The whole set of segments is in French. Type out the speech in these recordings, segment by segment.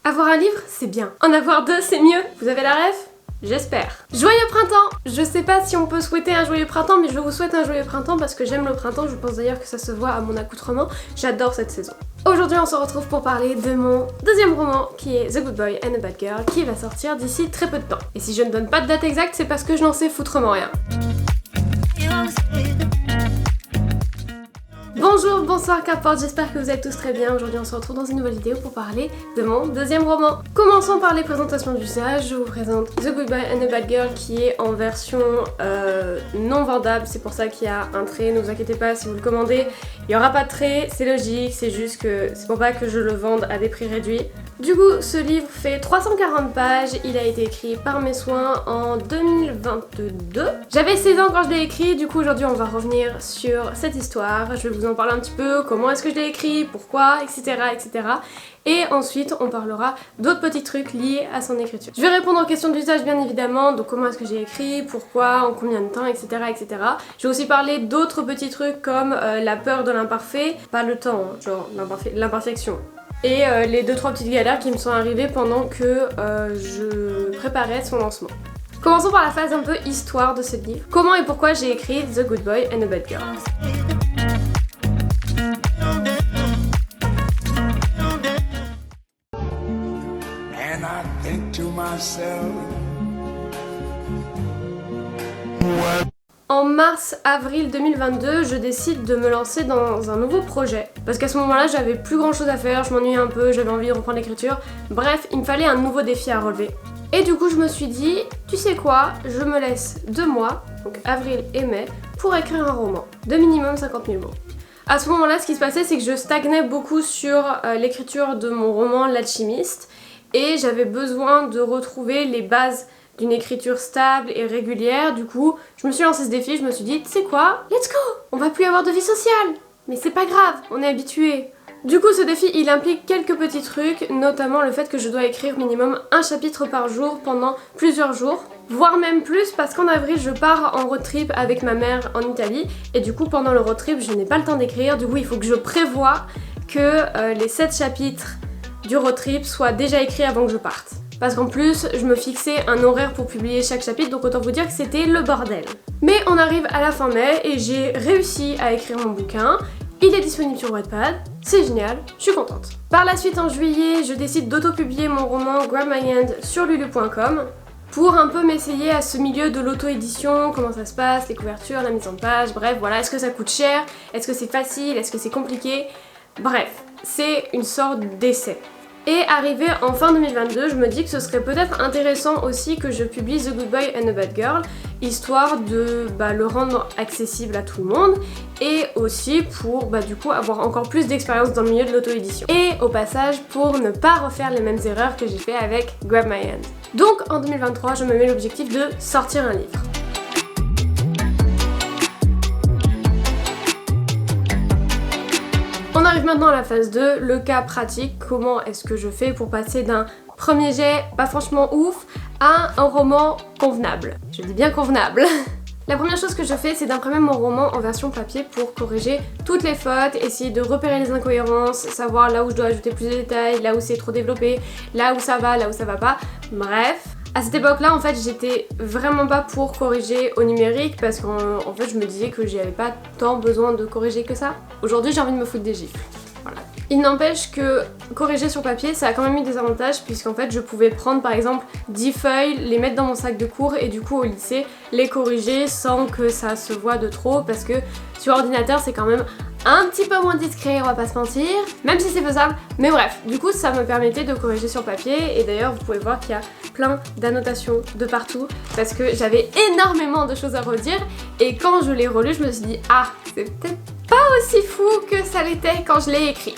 Avoir un livre, c'est bien. En avoir deux, c'est mieux. Vous avez la ref? J'espère. Joyeux printemps! Je sais pas si on peut souhaiter un joyeux printemps, mais je vous souhaite un joyeux printemps parce que j'aime le printemps. Je pense d'ailleurs que ça se voit à mon accoutrement. J'adore cette saison. Aujourd'hui, on se retrouve pour parler de mon deuxième roman qui est The Good Boy and the Bad Girl qui va sortir d'ici très peu de temps. Et si je ne donne pas de date exacte, c'est parce que je n'en sais foutrement rien. Bonjour, bonsoir, qu'importe, j'espère que vous êtes tous très bien. Aujourd'hui on se retrouve dans une nouvelle vidéo pour parler de mon deuxième roman. Commençons par les présentations d'usage. Je vous présente The Good Boy and the Bad Girl qui est en version non vendable. C'est pour ça qu'il y a un trait, ne vous inquiétez pas, si vous le commandez, il n'y aura pas de trait, c'est logique, c'est juste que c'est pour pas que je le vende à des prix réduits. Du coup, ce livre fait 340 pages, il a été écrit par mes soins en 2022. J'avais 16 ans quand je l'ai écrit, du coup aujourd'hui on va revenir sur cette histoire. Je vais vous en parler un petit peu, comment est-ce que je l'ai écrit, pourquoi, etc. etc. Et ensuite on parlera d'autres petits trucs liés à son écriture. Je vais répondre aux questions d'usage bien évidemment, donc comment est-ce que j'ai écrit, pourquoi, en combien de temps, etc. etc. Je vais aussi parler d'autres petits trucs comme la peur de l'imparfait, pas le temps, hein, genre l'imperfection. Et les 2-3 petites galères qui me sont arrivées pendant que je préparais son lancement. Commençons par la phase un peu histoire de ce livre. Comment et pourquoi j'ai écrit The Good Boy and the Bad Girl. And I think to myself, En mars-avril 2022, je décide de me lancer dans un nouveau projet. Parce qu'à ce moment-là, j'avais plus grand chose à faire, je m'ennuyais un peu, j'avais envie de reprendre l'écriture. Bref, il me fallait un nouveau défi à relever. Et du coup, je me suis dit, tu sais quoi, je me laisse 2 mois, donc avril et mai, pour écrire un roman. De minimum 50 000 mots. À ce moment-là, ce qui se passait, c'est que je stagnais beaucoup sur l'écriture de mon roman L'Alchimiste. Et j'avais besoin de retrouver les bases d'une écriture stable et régulière. Du coup, je me suis lancé ce défi, je me suis dit, tu sais quoi, let's go, on va plus avoir de vie sociale. Mais c'est pas grave, on est habitué. Du coup, ce défi, il implique quelques petits trucs, notamment le fait que je dois écrire minimum un chapitre par jour pendant plusieurs jours, voire même plus, parce qu'en avril, je pars en road trip avec ma mère en Italie, et du coup, pendant le road trip, je n'ai pas le temps d'écrire. Du coup, il faut que je prévoie que les 7 chapitres du road trip soient déjà écrits avant que je parte. Parce qu'en plus, je me fixais un horaire pour publier chaque chapitre, donc autant vous dire que c'était le bordel. Mais on arrive à la fin mai et j'ai réussi à écrire mon bouquin. Il est disponible sur Wattpad, c'est génial, je suis contente. Par la suite, en juillet, je décide d'auto-publier mon roman Grab My Hand sur lulu.com pour un peu m'essayer à ce milieu de l'auto-édition, comment ça se passe, les couvertures, la mise en page, bref, voilà, est-ce que ça coûte cher, est-ce que c'est facile, est-ce que c'est compliqué, bref, c'est une sorte d'essai. Et arrivé en fin 2022, je me dis que ce serait peut-être intéressant aussi que je publie The Good Boy and the Bad Girl, histoire de le rendre accessible à tout le monde, et aussi pour du coup avoir encore plus d'expérience dans le milieu de l'auto-édition. Et au passage, pour ne pas refaire les mêmes erreurs que j'ai fait avec Grab My Hand. Donc en 2023, je me mets l'objectif de sortir un livre. On arrive maintenant à la phase 2, le cas pratique, comment est-ce que je fais pour passer d'un premier jet pas franchement ouf à un roman convenable. Je dis bien convenable. La première chose que je fais, c'est d'imprimer mon roman en version papier pour corriger toutes les fautes, essayer de repérer les incohérences, savoir là où je dois ajouter plus de détails, là où c'est trop développé, là où ça va pas, bref. À cette époque-là, en fait, j'étais vraiment pas pour corriger au numérique parce qu'en fait, je me disais que j'avais pas tant besoin de corriger que ça. Aujourd'hui, j'ai envie de me foutre des gifles. Voilà. Il n'empêche que corriger sur papier, ça a quand même eu des avantages puisqu'en fait, je pouvais prendre par exemple 10 feuilles, les mettre dans mon sac de cours et du coup au lycée, les corriger sans que ça se voit de trop parce que sur ordinateur, c'est quand même un petit peu moins discret, on va pas se mentir, même si c'est faisable, mais bref, du coup ça me permettait de corriger sur papier et d'ailleurs vous pouvez voir qu'il y a plein d'annotations de partout parce que j'avais énormément de choses à redire et quand je l'ai relu je me suis dit ah c'est peut-être pas aussi fou que ça l'était quand je l'ai écrit.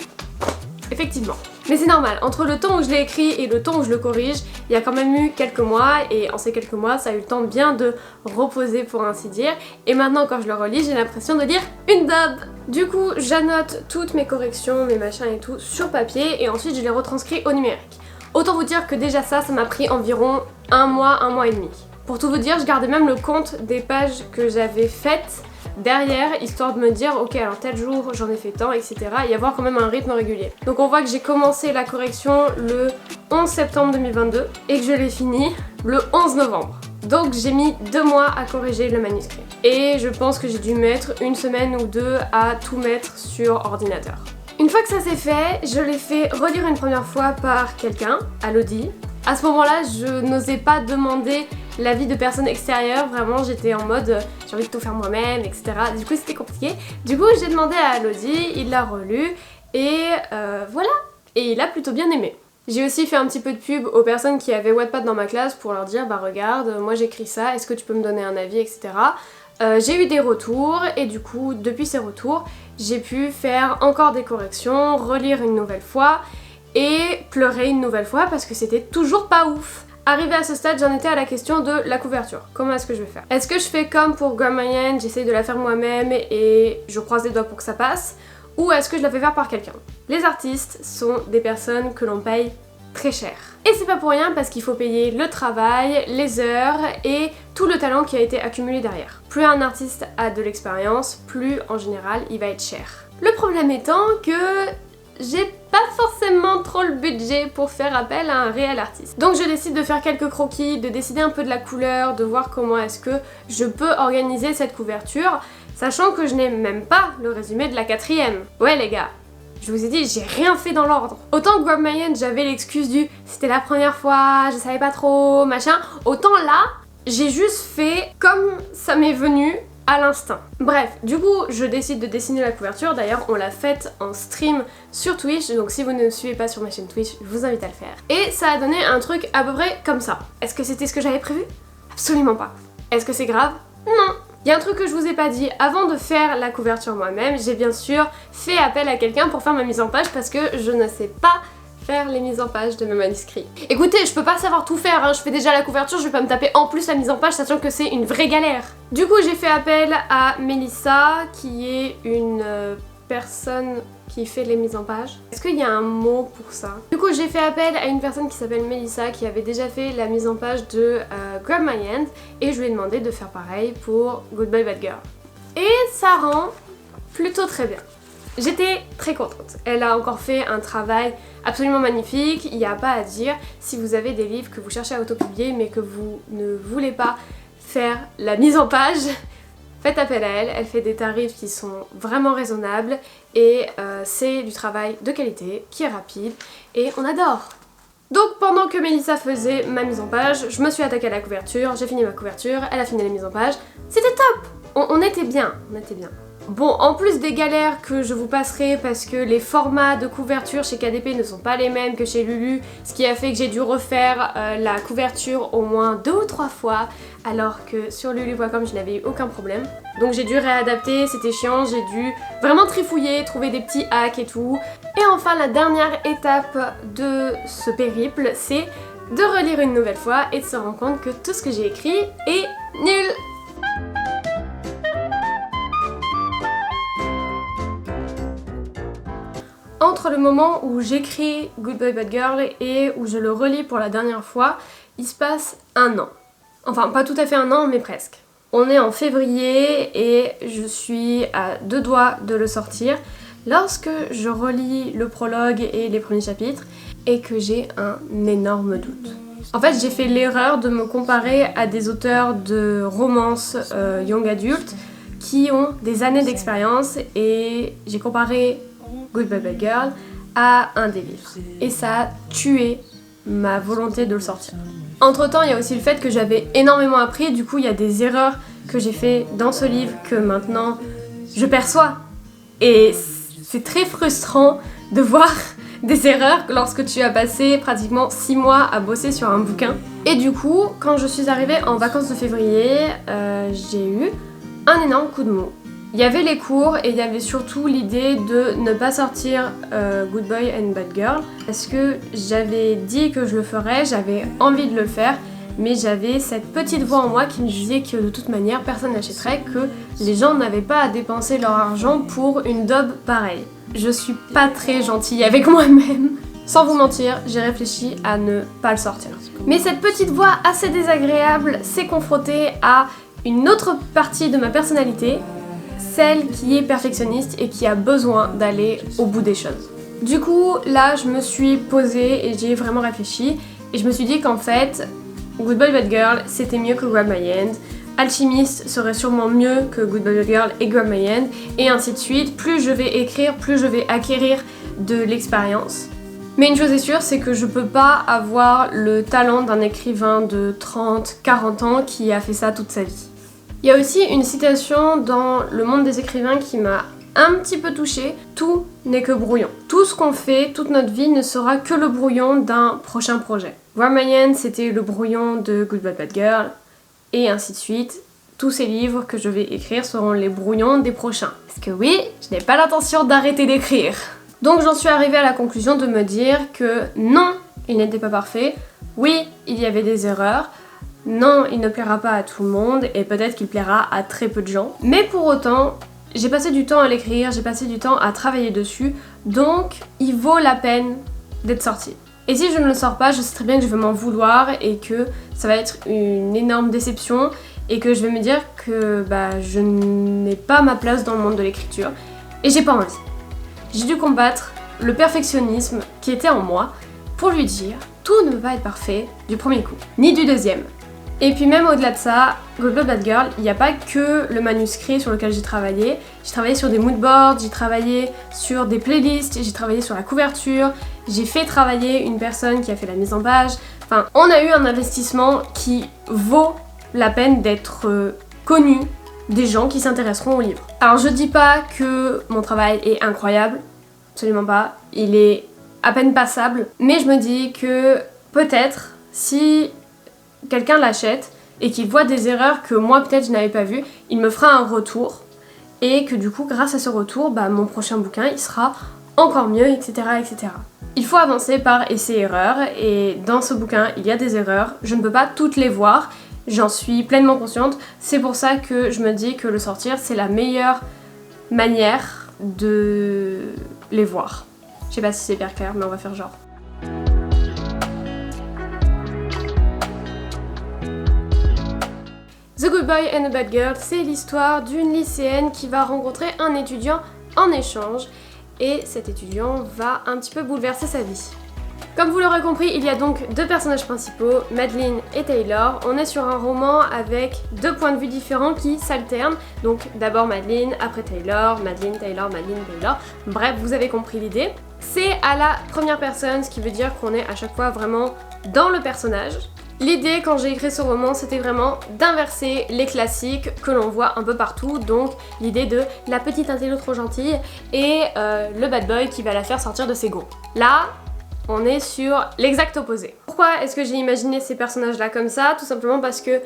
Effectivement. Mais c'est normal, entre le temps où je l'ai écrit et le temps où je le corrige, il y a quand même eu quelques mois et en ces quelques mois ça a eu le temps bien de reposer pour ainsi dire et maintenant quand je le relis j'ai l'impression de lire une daube. Du coup j'annote toutes mes corrections, mes machins et tout sur papier et ensuite je les retranscris au numérique. Autant vous dire que déjà ça m'a pris environ un mois et demi. Pour tout vous dire, je gardais même le compte des pages que j'avais faites derrière, histoire de me dire ok alors tel jour j'en ai fait tant, etc. et avoir quand même un rythme régulier. Donc on voit que j'ai commencé la correction le 11 septembre 2022 et que je l'ai fini le 11 novembre. Donc j'ai mis 2 mois à corriger le manuscrit. Et je pense que j'ai dû mettre 1 semaine ou 2 à tout mettre sur ordinateur. Une fois que ça s'est fait, je l'ai fait relire une première fois par quelqu'un, Elodie. À ce moment-là, je n'osais pas demander l'avis de personnes extérieures, vraiment j'étais en mode j'ai envie de tout faire moi-même, etc. Du coup c'était compliqué. Du coup j'ai demandé à Elodie, il l'a relu et voilà. Et il a plutôt bien aimé. J'ai aussi fait un petit peu de pub aux personnes qui avaient Wattpad dans ma classe pour leur dire bah regarde, moi j'écris ça, est-ce que tu peux me donner un avis, etc. J'ai eu des retours et du coup depuis ces retours j'ai pu faire encore des corrections, relire une nouvelle fois et pleurer une nouvelle fois parce que c'était toujours pas ouf. Arrivé à ce stade, j'en étais à la question de la couverture. Comment est-ce que je vais faire? Est-ce que je fais comme pour Grandma, j'essaye de la faire moi-même et je croise les doigts pour que ça passe? Ou est-ce que je la fais faire par quelqu'un? Les artistes sont des personnes que l'on paye très cher. Et c'est pas pour rien parce qu'il faut payer le travail, les heures et tout le talent qui a été accumulé derrière. Plus un artiste a de l'expérience, plus en général il va être cher. Le problème étant que j'ai pas forcément trop le budget pour faire appel à un réel artiste. Donc je décide de faire quelques croquis, de décider un peu de la couleur, de voir comment est-ce que je peux organiser cette couverture, sachant que je n'ai même pas le résumé de la 4e. Ouais les gars, je vous ai dit, j'ai rien fait dans l'ordre. Autant que Grandma, j'avais l'excuse du c'était la première fois, je savais pas trop, machin. Autant là, j'ai juste fait comme ça m'est venu à l'instinct. Bref, du coup, je décide de dessiner la couverture. D'ailleurs, on l'a faite en stream sur Twitch, donc si vous ne me suivez pas sur ma chaîne Twitch, je vous invite à le faire. Et ça a donné un truc à peu près comme ça. Est-ce que c'était ce que j'avais prévu? Absolument pas. Est-ce que c'est grave? Non. Il y a un truc que je vous ai pas dit, avant de faire la couverture moi-même, j'ai bien sûr fait appel à quelqu'un pour faire ma mise en page parce que je ne sais pas faire les mises en page de mes manuscrits. Écoutez, je peux pas savoir tout faire, hein. Je fais déjà la couverture, je vais pas me taper en plus la mise en page sachant que c'est une vraie galère. Du coup j'ai fait appel à Mélissa qui est une personne qui fait les mises en page. Est-ce qu'il y a un mot pour ça? Du coup j'ai fait appel à une personne qui s'appelle Mélissa qui avait déjà fait la mise en page de Grandma et je lui ai demandé de faire pareil pour Goodbye Bad Girl. Et ça rend plutôt très bien. J'étais très contente. Elle a encore fait un travail absolument magnifique, il n'y a pas à dire. Si vous avez des livres que vous cherchez à autopublier mais que vous ne voulez pas faire la mise en page, faites appel à elle. Elle fait des tarifs qui sont vraiment raisonnables et c'est du travail de qualité, qui est rapide et on adore. Donc pendant que Mélissa faisait ma mise en page, je me suis attaquée à la couverture, j'ai fini ma couverture, elle a fini la mise en page. C'était top! On était bien, on était bien. Bon, en plus des galères que je vous passerai parce que les formats de couverture chez KDP ne sont pas les mêmes que chez Lulu, ce qui a fait que j'ai dû refaire la couverture au moins 2 ou 3 fois, alors que sur lulu.com je n'avais eu aucun problème. Donc j'ai dû réadapter, c'était chiant, j'ai dû vraiment trifouiller, trouver des petits hacks et tout. Et enfin la dernière étape de ce périple, c'est de relire une nouvelle fois et de se rendre compte que tout ce que j'ai écrit est nul. Entre le moment où j'écris Goodbye Bad Girl et où je le relis pour la dernière fois, il se passe 1 an. Enfin, pas tout à fait 1 an, mais presque. On est en février et je suis à 2 doigts de le sortir lorsque je relis le prologue et les premiers chapitres et que j'ai un énorme doute. En fait, j'ai fait l'erreur de me comparer à des auteurs de romances young adult qui ont des années d'expérience et j'ai comparé Goodbye Bad Girl à un des livres. Et ça a tué ma volonté de le sortir. Entre temps, il y a aussi le fait que j'avais énormément appris, du coup il y a des erreurs que j'ai fait dans ce livre que maintenant je perçois. Et c'est très frustrant de voir des erreurs lorsque tu as passé pratiquement 6 mois à bosser sur un bouquin. Et du coup, quand je suis arrivée en vacances de février, j'ai eu un énorme coup de mou. Il y avait les cours et il y avait surtout l'idée de ne pas sortir Good Boy and Bad Girl parce que j'avais dit que je le ferais, j'avais envie de le faire, mais j'avais cette petite voix en moi qui me disait que de toute manière personne n'achèterait, que les gens n'avaient pas à dépenser leur argent pour une daube pareille. Je suis pas très gentille avec moi-même. Sans vous mentir, j'ai réfléchi à ne pas le sortir. Mais cette petite voix assez désagréable s'est confrontée à une autre partie de ma personnalité, celle qui est perfectionniste et qui a besoin d'aller au bout des choses. Du coup, là, je me suis posée et j'ai vraiment réfléchi et je me suis dit qu'en fait, Good Boy Bad Girl, c'était mieux que Grab My Hand. Alchimiste serait sûrement mieux que Good Boy Bad Girl et Grab My Hand, et ainsi de suite. Plus je vais écrire, plus je vais acquérir de l'expérience. Mais une chose est sûre, c'est que je peux pas avoir le talent d'un écrivain de 30, 40 ans qui a fait ça toute sa vie. Il y a aussi une citation dans le monde des écrivains qui m'a un petit peu touchée. Tout n'est que brouillon. Tout ce qu'on fait, toute notre vie ne sera que le brouillon d'un prochain projet. Grab My Hand, c'était le brouillon de Good Boy Bad Girl, et ainsi de suite. Tous ces livres que je vais écrire seront les brouillons des prochains. Parce que oui, je n'ai pas l'intention d'arrêter d'écrire. Donc j'en suis arrivée à la conclusion de me dire que non, il n'était pas parfait. Oui, il y avait des erreurs. Non, il ne plaira pas à tout le monde et peut-être qu'il plaira à très peu de gens. Mais pour autant, j'ai passé du temps à l'écrire, j'ai passé du temps à travailler dessus. Donc, il vaut la peine d'être sorti. Et si je ne le sors pas, je sais très bien que je vais m'en vouloir et que ça va être une énorme déception et que je vais me dire que je n'ai pas ma place dans le monde de l'écriture et j'ai pas envie. J'ai dû combattre le perfectionnisme qui était en moi pour lui dire tout ne peut pas être parfait du premier coup, ni du deuxième. Et puis même au-delà de ça, Good Boy Bad Girl, il n'y a pas que le manuscrit sur lequel j'ai travaillé. J'ai travaillé sur des moodboards, j'ai travaillé sur des playlists, j'ai travaillé sur la couverture, j'ai fait travailler une personne qui a fait la mise en page. Enfin, on a eu un investissement qui vaut la peine d'être connu des gens qui s'intéresseront au livre. Alors je dis pas que mon travail est incroyable, absolument pas, il est à peine passable, mais je me dis que peut-être si quelqu'un l'achète et qu'il voit des erreurs que moi peut-être je n'avais pas vues, il me fera un retour et que du coup grâce à ce retour, mon prochain bouquin il sera encore mieux, etc. etc. Il faut avancer par essai-erreur et dans ce bouquin il y a des erreurs, je ne peux pas toutes les voir. J'en suis pleinement consciente, c'est pour ça que je me dis que le sortir c'est la meilleure manière de les voir. Je sais pas si c'est hyper clair, mais on va faire genre. The Good Boy and the Bad Girl, c'est l'histoire d'une lycéenne qui va rencontrer un étudiant en échange et cet étudiant va un petit peu bouleverser sa vie. Comme vous l'aurez compris, il y a donc deux personnages principaux, Madeline et Taylor. On est sur un roman avec deux points de vue différents qui s'alternent. Donc d'abord Madeline, après Taylor, Madeline, Taylor, Madeline, Taylor. Bref, vous avez compris l'idée. C'est à la première personne, ce qui veut dire qu'on est à chaque fois vraiment dans le personnage. L'idée quand j'ai écrit ce roman, c'était vraiment d'inverser les classiques que l'on voit un peu partout. Donc l'idée de la petite intello trop gentille et le bad boy qui va la faire sortir de ses gonds. Là, on est sur l'exact opposé. Pourquoi est-ce que j'ai imaginé ces personnages-là comme ça? Tout simplement parce que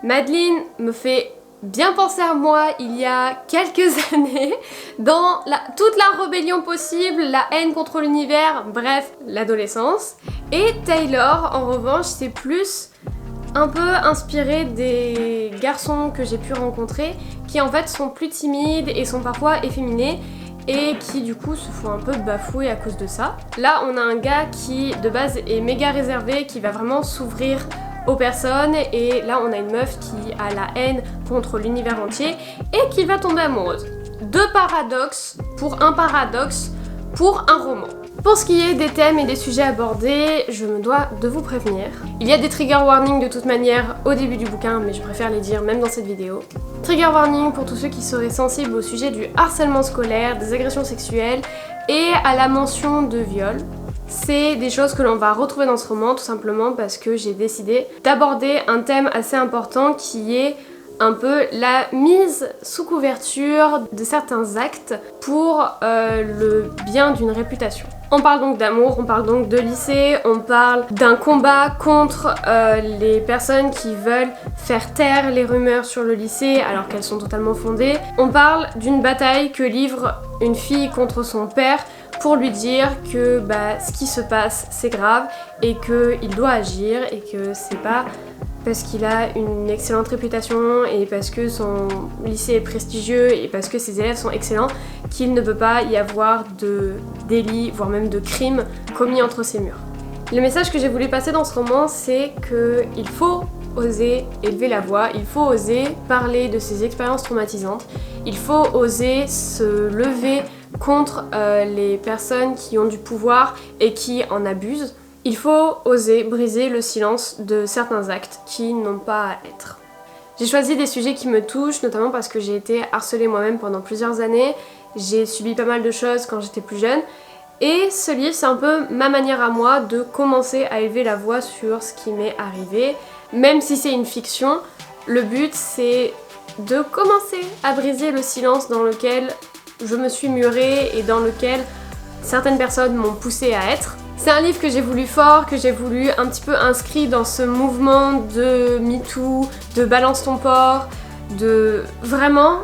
Madeline me fait bien penser à moi il y a quelques années, dans toute la rébellion possible, la haine contre l'univers, bref, l'adolescence. Et Taylor, en revanche, c'est plus un peu inspiré des garçons que j'ai pu rencontrer, qui en fait sont plus timides et sont parfois efféminés, et qui du coup se font un peu bafouer à cause de ça. Là on a un gars qui de base est méga réservé, qui va vraiment s'ouvrir aux personnes, et là on a une meuf qui a la haine contre l'univers entier et qui va tomber amoureuse. Deux paradoxes pour un roman. Pour ce qui est des thèmes et des sujets abordés, je me dois de vous prévenir. Il y a des trigger warnings de toute manière au début du bouquin, mais je préfère les dire même dans cette vidéo. Trigger warning pour tous ceux qui seraient sensibles au sujet du harcèlement scolaire, des agressions sexuelles et à la mention de viol. C'est des choses que l'on va retrouver dans ce roman tout simplement parce que j'ai décidé d'aborder un thème assez important qui est un peu la mise sous couverture de certains actes pour le bien d'une réputation. On parle donc d'amour, on parle donc de lycée, on parle d'un combat contre les personnes qui veulent faire taire les rumeurs sur le lycée alors qu'elles sont totalement fondées. On parle d'une bataille que livre une fille contre son père pour lui dire que ce qui se passe c'est grave et qu'il doit agir et que c'est pas parce qu'il a une excellente réputation et parce que son lycée est prestigieux et parce que ses élèves sont excellents qu'il ne peut pas y avoir de délits, voire même de crimes commis entre ses murs. Le message que j'ai voulu passer dans ce roman, c'est qu'il faut oser élever la voix, il faut oser parler de ses expériences traumatisantes, il faut oser se lever contre les personnes qui ont du pouvoir et qui en abusent. Il faut oser briser le silence de certains actes qui n'ont pas à être. J'ai choisi des sujets qui me touchent, notamment parce que j'ai été harcelée moi-même pendant plusieurs années, j'ai subi pas mal de choses quand j'étais plus jeune, et ce livre c'est un peu ma manière à moi de commencer à élever la voix sur ce qui m'est arrivé. Même si c'est une fiction, le but c'est de commencer à briser le silence dans lequel je me suis murée et dans lequel certaines personnes m'ont poussée à être. C'est un livre que j'ai voulu fort, que j'ai voulu un petit peu inscrit dans ce mouvement de MeToo, de balance ton porc, de vraiment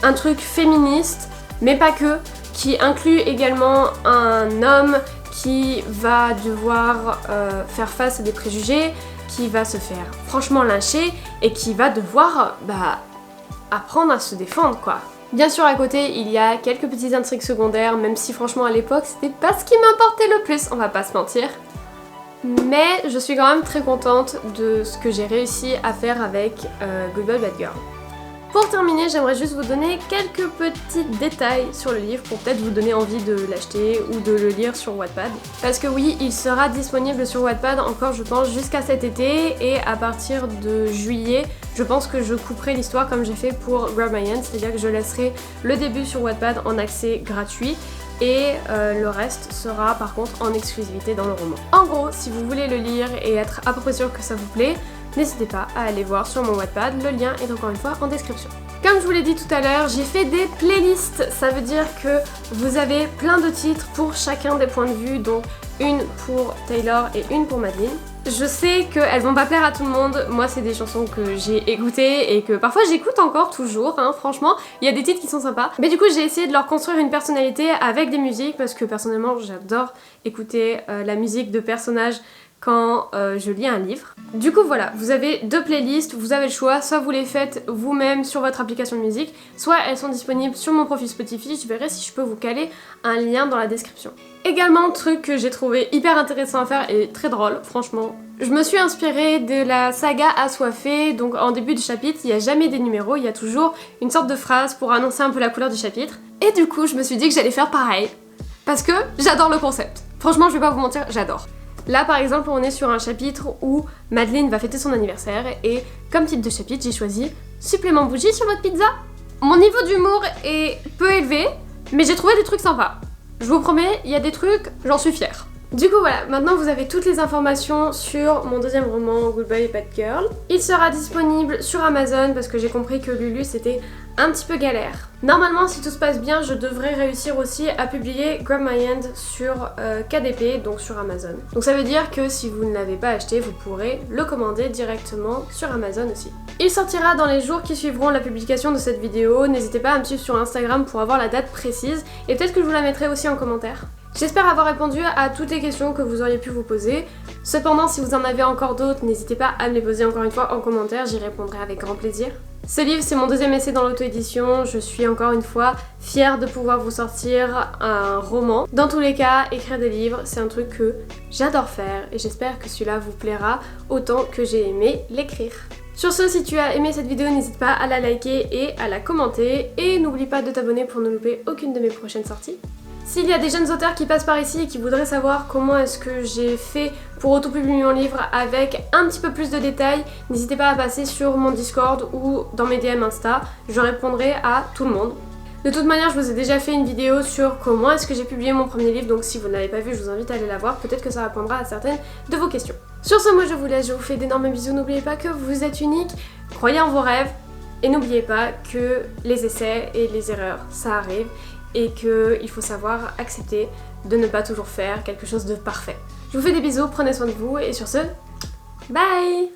un truc féministe, mais pas que, qui inclut également un homme qui va devoir faire face à des préjugés, qui va se faire franchement lyncher et qui va devoir apprendre à se défendre quoi. Bien sûr à côté il y a quelques petites intrigues secondaires, même si franchement à l'époque c'était pas ce qui m'importait le plus, on va pas se mentir. Mais je suis quand même très contente de ce que j'ai réussi à faire avec Good Boy Bad Girl. Pour terminer, j'aimerais juste vous donner quelques petits détails sur le livre pour peut-être vous donner envie de l'acheter ou de le lire sur Wattpad. Parce que oui, il sera disponible sur Wattpad encore je pense jusqu'à cet été et à partir de juillet, je pense que je couperai l'histoire comme j'ai fait pour Grab My Hand, c'est-à-dire que je laisserai le début sur Wattpad en accès gratuit et le reste sera par contre en exclusivité dans le roman. En gros, si vous voulez le lire et être à peu près sûr que ça vous plaît, n'hésitez pas à aller voir sur mon Wattpad, le lien est encore une fois en description. Comme je vous l'ai dit tout à l'heure, j'ai fait des playlists, ça veut dire que vous avez plein de titres pour chacun des points de vue, donc une pour Taylor et une pour Madeline. Je sais qu'elles vont pas plaire à tout le monde, moi c'est des chansons que j'ai écoutées et que parfois j'écoute encore toujours, franchement, il y a des titres qui sont sympas. Mais du coup j'ai essayé de leur construire une personnalité avec des musiques parce que personnellement j'adore écouter la musique de personnages quand je lis un livre. Du coup voilà, vous avez deux playlists, vous avez le choix, soit vous les faites vous-même sur votre application de musique, soit elles sont disponibles sur mon profil Spotify, je verrai si je peux vous caler un lien dans la description. Également, truc que j'ai trouvé hyper intéressant à faire et très drôle, franchement. Je me suis inspirée de la saga Assoiffée, donc en début de chapitre, il n'y a jamais des numéros, il y a toujours une sorte de phrase pour annoncer un peu la couleur du chapitre. Et du coup, je me suis dit que j'allais faire pareil, parce que j'adore le concept. Franchement, je vais pas vous mentir, j'adore. Là par exemple on est sur un chapitre où Madeleine va fêter son anniversaire et comme titre de chapitre j'ai choisi supplément bougie sur votre pizza. Mon niveau d'humour est peu élevé mais j'ai trouvé des trucs sympas. Je vous promets, il y a des trucs, j'en suis fière. Du coup voilà, maintenant vous avez toutes les informations sur mon deuxième roman Good Boy Bad Girl. Il sera disponible sur Amazon parce que j'ai compris que Lulu c'était un petit peu galère. Normalement si tout se passe bien, je devrais réussir aussi à publier Grab My Hand sur KDP, donc sur Amazon. Donc ça veut dire que si vous ne l'avez pas acheté, vous pourrez le commander directement sur Amazon aussi. Il sortira dans les jours qui suivront la publication de cette vidéo, n'hésitez pas à me suivre sur Instagram pour avoir la date précise et peut-être que je vous la mettrai aussi en commentaire. J'espère avoir répondu à toutes les questions que vous auriez pu vous poser. Cependant, si vous en avez encore d'autres, n'hésitez pas à me les poser encore une fois en commentaire, j'y répondrai avec grand plaisir. Ce livre, c'est mon deuxième essai dans l'auto-édition, je suis encore une fois fière de pouvoir vous sortir un roman. Dans tous les cas, écrire des livres, c'est un truc que j'adore faire et j'espère que celui-là vous plaira autant que j'ai aimé l'écrire. Sur ce, si tu as aimé cette vidéo, n'hésite pas à la liker et à la commenter et n'oublie pas de t'abonner pour ne louper aucune de mes prochaines sorties. S'il y a des jeunes auteurs qui passent par ici et qui voudraient savoir comment est-ce que j'ai fait pour auto-publier mon livre avec un petit peu plus de détails, n'hésitez pas à passer sur mon Discord ou dans mes DM Insta, je répondrai à tout le monde. De toute manière, je vous ai déjà fait une vidéo sur comment est-ce que j'ai publié mon premier livre, donc si vous ne l'avez pas vu, je vous invite à aller la voir, peut-être que ça répondra à certaines de vos questions. Sur ce, moi je vous laisse, je vous fais d'énormes bisous, n'oubliez pas que vous êtes unique, croyez en vos rêves, et n'oubliez pas que les essais et les erreurs, ça arrive, et qu'il faut savoir accepter de ne pas toujours faire quelque chose de parfait. Je vous fais des bisous, prenez soin de vous et sur ce, bye!